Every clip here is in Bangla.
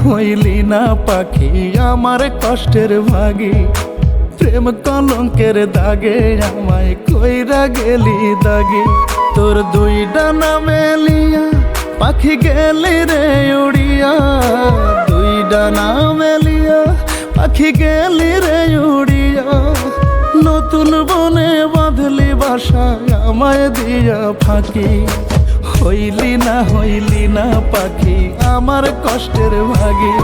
হইলি না পাখি আমার কষ্টের ভাগী। প্রেম কলঙ্কের দাগে আমায় কইরা গেলি দাগি। তোর দুই ডানা মেলিয়া পাখি গেলি রে উড়িয়া, দুই ডানা মেলিয়া পাখি গেলি রে উড়িয়া। নতুন বনে বাঁধলি বাসা আমায় দিয়া ফাঁকি। হইলি না পাখি আমার কষ্টের ভাগী।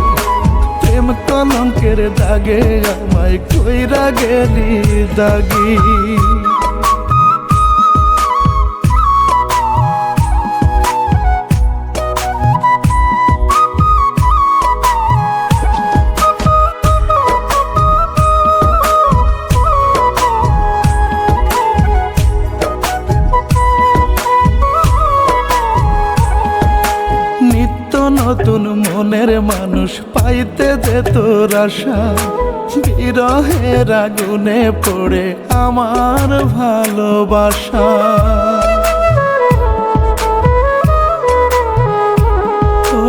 প্রেম কলঙ্কের দাগে আমায় কইরা গেলি দাগি। নতুন মনের মানুষ পাইতে যে তোর আশা, বিরহের আগুনে পড়ে আমার ভালোবাসা। ও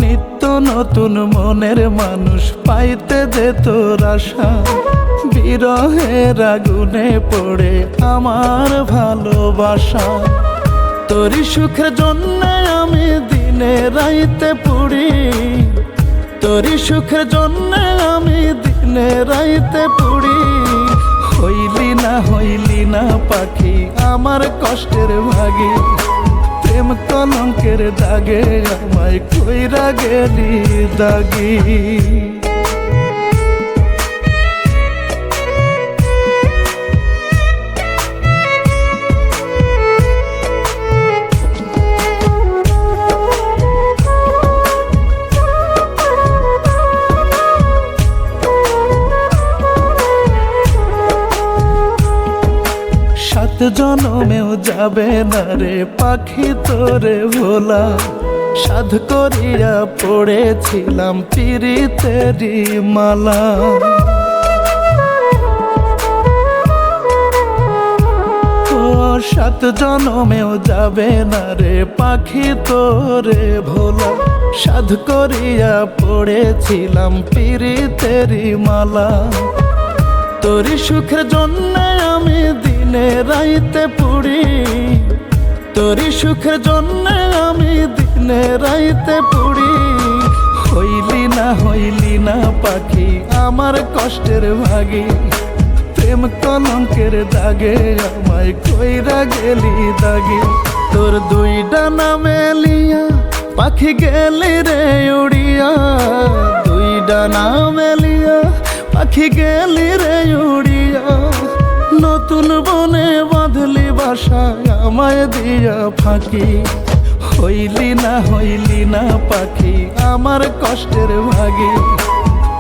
নিত্য নতুন মনের মানুষ পাইতে যে তোর আশা, বিরহের আগুনে পড়ে আমার ভালোবাসা। তোরই সুখের জন্য আমি দিনে রাইতে পুড়ি, তোরই সুখের জন্য আমি দিনে রাইতে পুড়ি। হইলি না পাখি আমার কষ্টের ভাগী। প্রেম কলঙ্কের দাগে আমায় কইরা গেলি দাগি। সাত জনমেও যাবে না রে পাখি তোরে ভোলা। সাধ করিয়া পড়েছিলাম পিরিতেরি মালা। ও সাত জনমেও যাবে না রে পাখি তোরে ভোলা। সাধ করিয়া পড়েছিলাম পিরিতেরি মালা। তোরই সুখের জন্য আমি দিনে রাইতে পুড়ি, তোরই সুখের জন্য আমি দিনে রাইতে পুড়ি। হইলি না পাখি আমার কষ্টের ভাগী। প্রেম কলঙ্কের দাগে আমায় কইরা গেলি দাগি। তোর দুই ডানা মেলিয়া পাখি গেলি রে উড়িয়া, দুই ডানা মেলিয়া পাখি গেলি রে উড়িয়া। নতুন বনে বাঁধলি বাসা আমায় দিয়া ফাঁকি। হইলি না পাখি আমার কষ্টের ভাগী।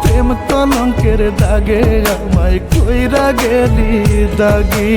প্রেম কলঙ্কের দাগে আমায় কইরা গেলি দাগি।